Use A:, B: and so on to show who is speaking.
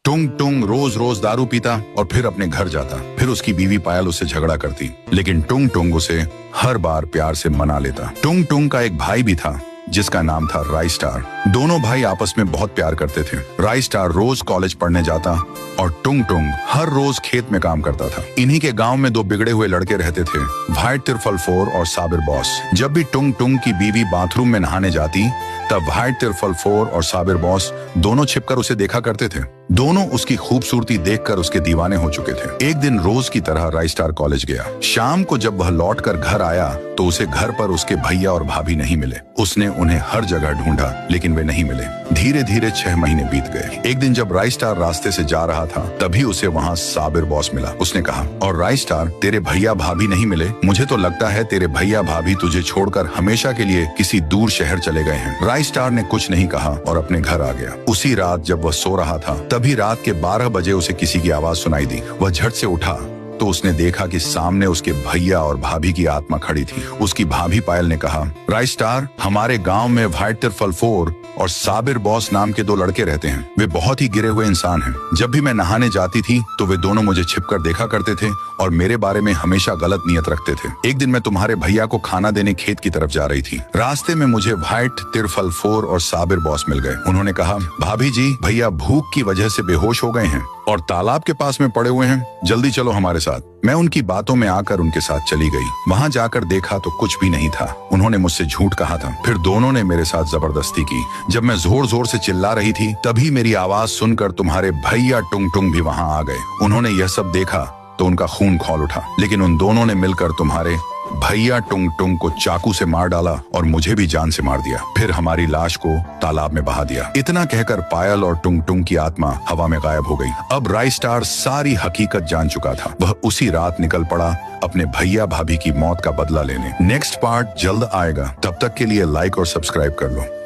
A: टुंग टुंग रोज रोज दारू पीता और फिर अपने घर जाता। फिर उसकी बीवी पायल उससे झगड़ा करती, लेकिन टुंग टुंग उसे हर बार प्यार से मना लेता। टुंग टुंग का एक भाई भी था जिसका नाम था राई स्टार। दोनों भाई आपस में बहुत प्यार करते थे। राई स्टार रोज कॉलेज पढ़ने जाता और टुंग टुंग हर रोज खेत में काम करता था। इन्हीं के गांव में दो बिगड़े हुए लड़के रहते थे, व्हाइट तिरफल फोर और साबिर बॉस। जब भी टुंग टुंग की बीवी बाथरूम में नहाने जाती तब व्हाइट तिरफल फोर और साबिर बॉस दोनों छिपकर उसे देखा करते थे। दोनों उसकी खूबसूरती देखकर उसके दीवाने हो चुके थे। एक दिन रोज की तरह राई स्टार कॉलेज गया। शाम को जब वह लौटकर घर आया तो उसे घर पर उसके भैया और भाभी नहीं मिले। उसने उन्हें हर जगह ढूंढा लेकिन वे नहीं मिले। धीरे धीरे 6 महीने बीत गए। एक दिन जब राई स्टार रास्ते से जा रहा था तभी उसे वहाँ साबिर बॉस मिला। उसने कहा, और राई स्टार, तेरे भैया भाभी नहीं मिले? मुझे तो लगता है तेरे भैया भाभी तुझे छोड़कर हमेशा के लिए किसी दूर शहर चले गए हैं। राई स्टार ने कुछ नहीं कहा और अपने घर आ गया। उसी रात जब वह सो रहा था तभी रात के 12 बजे उसे किसी की आवाज सुनाई दी। वह झट से उठा तो उसने देखा कि सामने उसके भैया और भाभी की आत्मा खड़ी थी। उसकी भाभी पायल ने कहा, राई स्टार, हमारे गांव में व्हाइट तिरफल फोर और साबिर बॉस नाम के 2 लड़के रहते हैं। वे बहुत ही गिरे हुए इंसान हैं। जब भी मैं नहाने जाती थी तो वे दोनों मुझे छिपकर देखा करते थे और मेरे बारे में हमेशा गलत नियत रखते थे। एक दिन मैं तुम्हारे भैया को खाना देने खेत की तरफ जा रही थी। रास्ते में मुझे व्हाइट तिरफल फोर और साबिर बॉस मिल गए। उन्होंने कहा, भाभी जी, भैया भूख की वजह से बेहोश हो गए हैं और तालाब के पास में पड़े हुए हैं, जल्दी चलो हमारे साथ। मैं उनकी बातों में आकर उनके साथ चली गई। वहां जाकर देखा तो कुछ भी नहीं था। उन्होंने मुझसे झूठ कहा था। फिर दोनों ने मेरे साथ जबरदस्ती की। जब मैं जोर जोर से चिल्ला रही थी तभी मेरी आवाज सुनकर तुम्हारे भैया टुंग टुंग भी वहां आ गए। उन्होंने यह सब देखा तो उनका खून खौल उठा, लेकिन उन दोनों ने मिलकर तुम्हारे भैया टुंग टुंग को चाकू से मार डाला और मुझे भी जान से मार दिया। फिर हमारी लाश को तालाब में बहा दिया। इतना कहकर पायल और टुंग टुंग की आत्मा हवा में गायब हो गई। अब राई स्टार सारी हकीकत जान चुका था। वह उसी रात निकल पड़ा अपने भैया भाभी की मौत का बदला लेने। नेक्स्ट पार्ट जल्द आएगा। तब तक के लिए लाइक और सब्सक्राइब कर लो।